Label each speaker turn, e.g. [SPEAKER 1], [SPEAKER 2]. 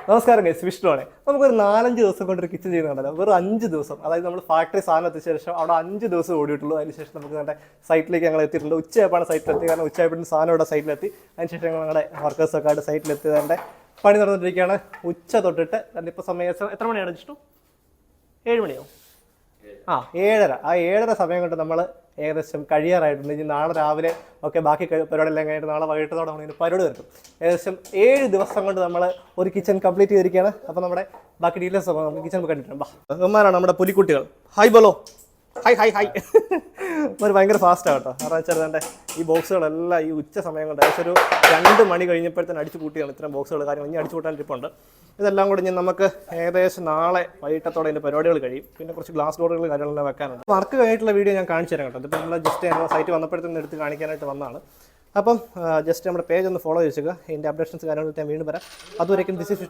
[SPEAKER 1] നമസ്കാരം ഗൈസ്, വിഷ്ണുവാണ്. നമുക്കൊരു 4-5 ദിവസം കൊണ്ടൊരു കിച്ചൺ ചെയ്യുന്നുണ്ടല്ലോ. വെറും 5 ദിവസം, അതായത് നമ്മൾ ഫാക്ടറി സാധനം എത്തിച്ച ശേഷം അവിടെ 5 ദിവസം ഓടിയിട്ടുള്ളൂ. അതിനുശേഷം നമുക്ക് നമ്മുടെ സൈറ്റിലേക്ക് ഞങ്ങൾ എത്തിയിട്ടുണ്ട്. ഉച്ചയായപ്പാണ് സൈറ്റിലെത്തി, കാരണം ഉച്ചയായപ്പോഴും സാധനം ഇവിടെ സൈറ്റിലെത്തി. അതിനുശേഷം ഞങ്ങളുടെ വർക്കേഴ്സൊക്കെ ആയിട്ട് സൈറ്റിലെത്തി തന്നെ പണി നടന്നിട്ടിരിക്കുകയാണ്. ഉച്ച തൊട്ടിട്ട് ഇപ്പോൾ സമയം എത്ര മണിയാണ് വിഷ്ണു? 7 മണിയോ? 7:30. ആ 7:30 സമയം കൊണ്ട് നമ്മൾ ഏകദേശം കഴിയാറായിട്ടുണ്ട്. ഇനി നാളെ രാവിലെ ഒക്കെ ബാക്കി പരിപാടിയെല്ലാം കഴിഞ്ഞിട്ട് നാളെ വൈകിട്ടത്തോടെ നമ്മൾ ഇതിന് പരിപാടി തീർക്കും. ഏകദേശം 7 ദിവസം കൊണ്ട് നമ്മൾ ഒരു കിച്ചൺ കംപ്ലീറ്റ് ചെയ്തിരിക്കുകയാണ്. അപ്പോൾ നമ്മുടെ ബാക്കി ഡീറ്റെയിൽസ് കിച്ചൺ കണ്ടിട്ടുണ്ട്. ബഹുമാനാണ് നമ്മുടെ പുലിക്കുട്ടികൾ. ഹായ് ബോലോ. ഹായ്. അവർ ഭയങ്കര ഫാസ്റ്റാണ് കേട്ടോ. കാരണം വെച്ചാൽ തന്നെ ഈ ബോക്സുകളെല്ലാം ഈ ഉച്ച സമയം കൊണ്ട് ഏകദേശം ഒരു 2 മണി കഴിഞ്ഞപ്പോഴത്തേന് അടിച്ചു കൂട്ടിയാണ് ഇത്തരം ബോക്സുകൾ. കാര്യങ്ങൾ ഇനി അടിച്ചു കൂട്ടാൻ ഇരിപ്പുണ്ട്. ഇതെല്ലാം കൂടി ഇനി നമുക്ക് ഏകദേശം നാളെ വൈകിട്ടത്തോടെ ഇതിൻ്റെ പരിപാടികൾ കഴിയും. പിന്നെ കുറച്ച് ഗ്ലാസ് ഡോറുകൾ കാര്യങ്ങളെല്ലാം വെക്കാനുണ്ട്. വർക്ക് കഴിഞ്ഞിട്ടുള്ള വീഡിയോ ഞാൻ കാണിച്ചു തരാം കേട്ടോ. ഇതിപ്പോൾ നമ്മൾ ജസ്റ്റ് നമ്മുടെ സൈറ്റ് വന്നപ്പോഴത്തേന് എടുത്ത് കാണിക്കാനായിട്ട് വന്നതാണ്. അപ്പം ജസ്റ്റ് നമ്മുടെ പേജ് ഒന്ന് ഫോളോ ചെയ്യിക്കുക. ഇതിൻ്റെ അപ്ഡേഷൻസ് കാര്യങ്ങൾ ഞാൻ വീണ്ടും വരാം. അതുവരേക്കും ദിസ് ഈസ് വിഷ്ണു.